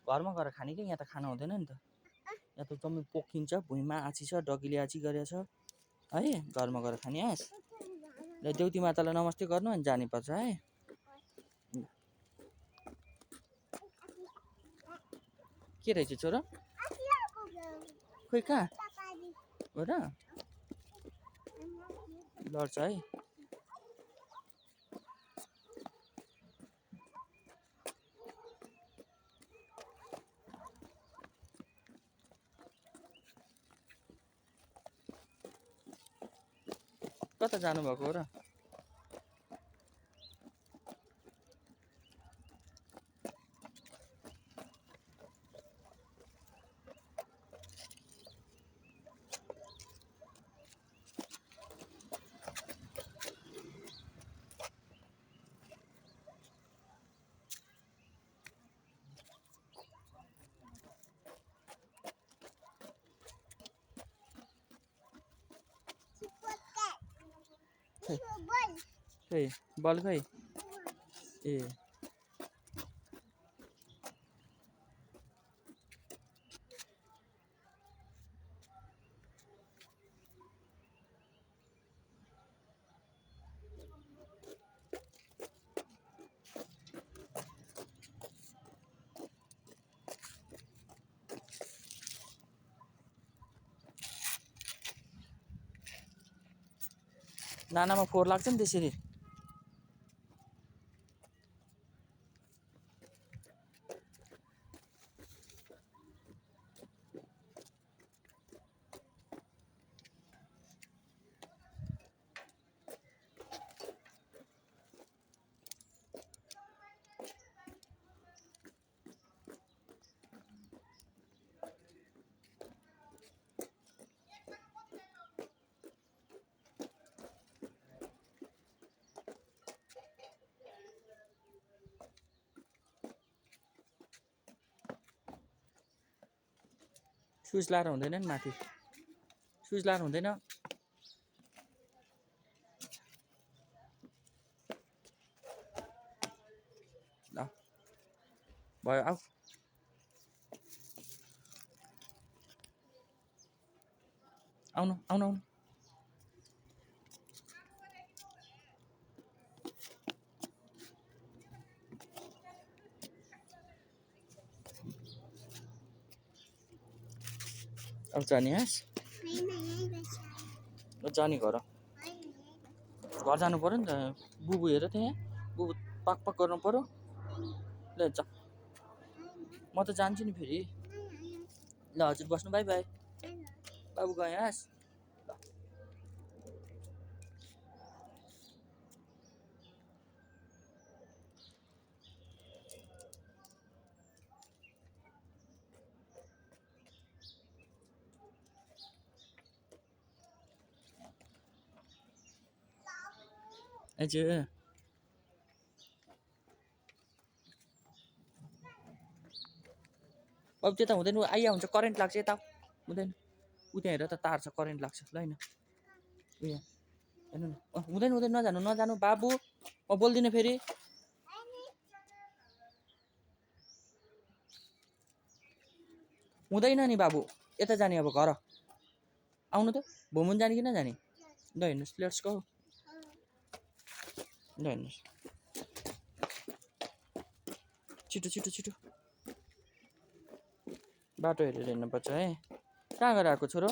घरमा गएर खाने कि यहाँ त खानु हुँदैन नि त। यहाँ त जम्मै पोखिन्छ, भुइँमा आँची छ, डगीले आँची गरेछ है। घरमा गएर खाने आस। ल देउती मातालाई नमस्ते गर्नु अनि जानुपर्छ है। के रहेछ छोरो? खोइ कहाँ हो र? लड्छ है। कता जानुभएको हो र? खै बल खै ए नानामा फोहोर लाग्छ नि त्यसरी। सुज लाएर हुँदैन नि माथि, सुज लाएर हुँदैन। ल भयो आऊ। आउनु आउनु आउनु। अब जाने हाँस? जाने घर जानु पर्यो नि त। बुबु हेर त्यहाँ, बुबु पाक पाक गर्नु पर्यो। ल जा, म त जान्छु नि फेरि। ल हजुर बस्नु, बाई बाई। बाबु गएँ हाँस। हजुर अब त्यता हुँदैन, आइया हुन्छ, करेन्ट लाग्छ। यता हुँदैन, उ त्यहाँ हेर त तार छ, करेन्ट लाग्छ। ल होइन उयो हेर्नु न, हुँदैन हुँदैन, नजानु नजानु बाबु, म बोल्दिनँ फेरि। हुँदैन नि बाबु, यता जाने अब घर आउनु त। भुमुन जाने कि नजाने? ल हेर्नुहोस्, लेट्स गो। ल हेर्नुहोस्, छिटो छिटो छिटो बाटो हेरेर हिँड्नुपर्छ है। कहाँ गएर आएको छोरो?